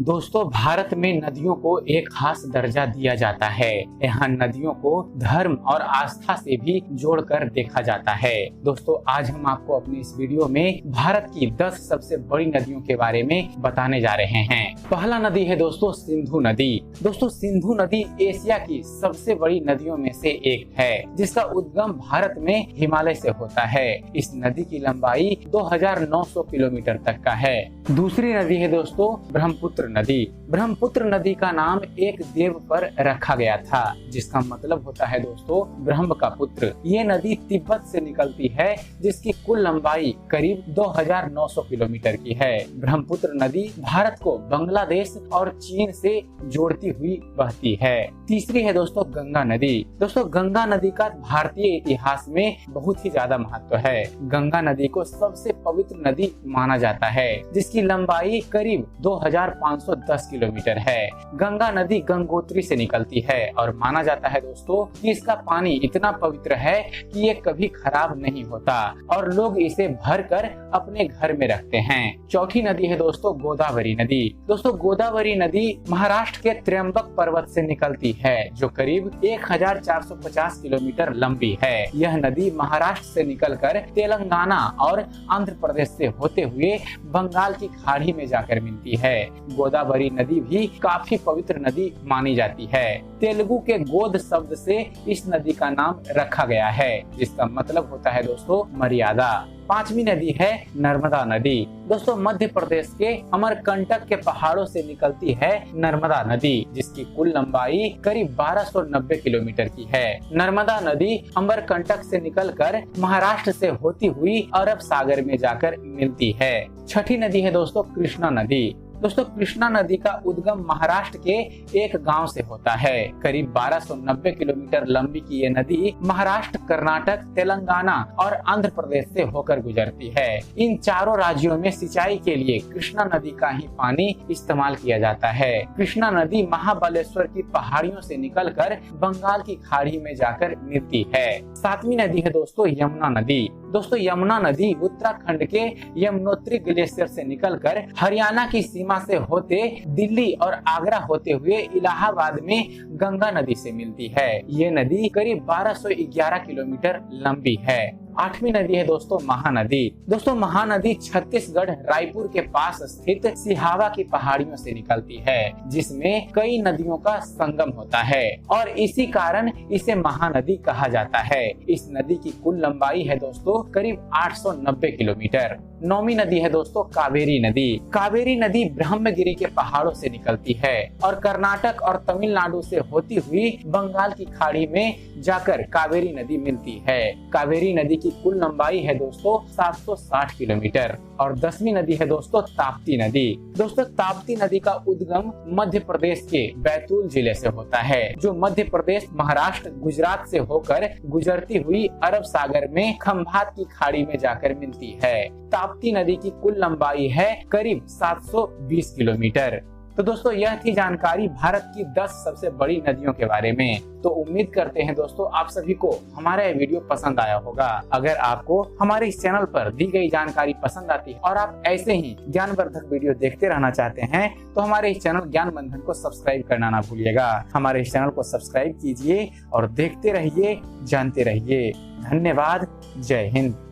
दोस्तों, भारत में नदियों को एक खास दर्जा दिया जाता है। यहाँ नदियों को धर्म और आस्था से भी जोड़कर देखा जाता है। दोस्तों, आज हम आपको अपनी इस वीडियो में भारत की 10 सबसे बड़ी नदियों के बारे में बताने जा रहे हैं। पहला नदी है दोस्तों सिंधु नदी। दोस्तों, सिंधु नदी एशिया की सबसे बड़ी नदियों में से एक है, जिसका उद्गम भारत में हिमालय से होता है। इस नदी की लंबाई 2900 किलोमीटर तक का है। दूसरी नदी है दोस्तों ब्रह्मपुत्र नदी। ब्रह्मपुत्र नदी का नाम एक देव पर रखा गया था, जिसका मतलब होता है दोस्तों ब्रह्म का पुत्र। ये नदी तिब्बत से निकलती है, जिसकी कुल लंबाई करीब 2900 किलोमीटर की है। ब्रह्मपुत्र नदी भारत को बांग्लादेश और चीन से जोड़ती हुई बहती है। तीसरी है दोस्तों गंगा नदी। दोस्तों, गंगा नदी का भारतीय इतिहास में बहुत ही ज्यादा महत्व है। गंगा नदी को सबसे पवित्र नदी माना जाता है, जिसकी लंबाई करीब 2510 किलोमीटर है। गंगा नदी गंगोत्री से निकलती है और माना जाता है दोस्तों कि इसका पानी इतना पवित्र है कि ये कभी खराब नहीं होता और लोग इसे भरकर अपने घर में रखते हैं। चौथी नदी है दोस्तों गोदावरी नदी। दोस्तों, गोदावरी नदी महाराष्ट्र के त्र्यंबक पर्वत से निकलती है, जो करीब 1450 किलोमीटर लंबी है। यह नदी महाराष्ट्र से निकलकर तेलंगाना और आंध्र प्रदेश से होते हुए बंगाल की खाड़ी में जाकर मिलती है। गोदावरी नदी भी काफी पवित्र नदी मानी जाती है। तेलुगु के गोद शब्द से इस नदी का नाम रखा गया है, जिसका मतलब होता है दोस्तों मर्यादा। पांचवी नदी है नर्मदा नदी। दोस्तों, मध्य प्रदेश के अमरकंटक के पहाड़ों से निकलती है नर्मदा नदी, जिसकी कुल लंबाई करीब 1290 किलोमीटर की है। नर्मदा नदी अमरकंटक से निकलकर महाराष्ट्र से होती हुई अरब सागर में जाकर मिलती है। छठी नदी है दोस्तों कृष्णा नदी। दोस्तों, कृष्णा नदी का उद्गम महाराष्ट्र के एक गांव से होता है। करीब 1290 किलोमीटर लंबी की ये नदी महाराष्ट्र, कर्नाटक, तेलंगाना और आंध्र प्रदेश से होकर गुजरती है। इन चारों राज्यों में सिंचाई के लिए कृष्णा नदी का ही पानी इस्तेमाल किया जाता है। कृष्णा नदी महाबलेश्वर की पहाड़ियों से निकलकर बंगाल की खाड़ी में जाकर मिलती है। सातवीं नदी है दोस्तों यमुना नदी। दोस्तों, यमुना नदी उत्तराखंड के यमुनोत्री ग्लेशियर से निकलकर हरियाणा की सीमा से होते दिल्ली और आगरा होते हुए इलाहाबाद में गंगा नदी से मिलती है। ये नदी करीब 1211 किलोमीटर लंबी है। आठवीं नदी है दोस्तों महानदी। दोस्तों, महानदी छत्तीसगढ़ रायपुर के पास स्थित सिहावा की पहाड़ियों से निकलती है, जिसमें कई नदियों का संगम होता है और इसी कारण इसे महानदी कहा जाता है। इस नदी की कुल लंबाई है दोस्तों करीब 890 किलोमीटर। नौवीं नदी है दोस्तों कावेरी नदी। कावेरी नदी ब्रह्मगिरी के पहाड़ों से निकलती है और कर्नाटक और तमिलनाडु से होती हुई बंगाल की खाड़ी में जाकर कावेरी नदी मिलती है। कावेरी नदी की कुल लंबाई है दोस्तों 760 किलोमीटर। और 10वीं नदी है दोस्तों ताप्ती नदी। दोस्तों, ताप्ती नदी का उद्गम मध्य प्रदेश के बैतूल जिले से होता है, जो मध्य प्रदेश, महाराष्ट्र, गुजरात से होकर गुजरती हुई अरब सागर में खंभात की खाड़ी में जाकर मिलती है। ताप्ती नदी की कुल लंबाई है करीब 720 किलोमीटर। तो दोस्तों, यह थी जानकारी भारत की 10 सबसे बड़ी नदियों के बारे में। तो उम्मीद करते हैं दोस्तों आप सभी को हमारा ये वीडियो पसंद आया होगा। अगर आपको हमारे इस चैनल पर दी गई जानकारी पसंद आती है और आप ऐसे ही ज्ञानवर्धक वीडियो देखते रहना चाहते हैं, तो हमारे इस चैनल ज्ञान बंधन को सब्सक्राइब करना ना भूलिएगा। हमारे इस चैनल को सब्सक्राइब कीजिए और देखते रहिए, जानते रहिए। धन्यवाद। जय हिंद।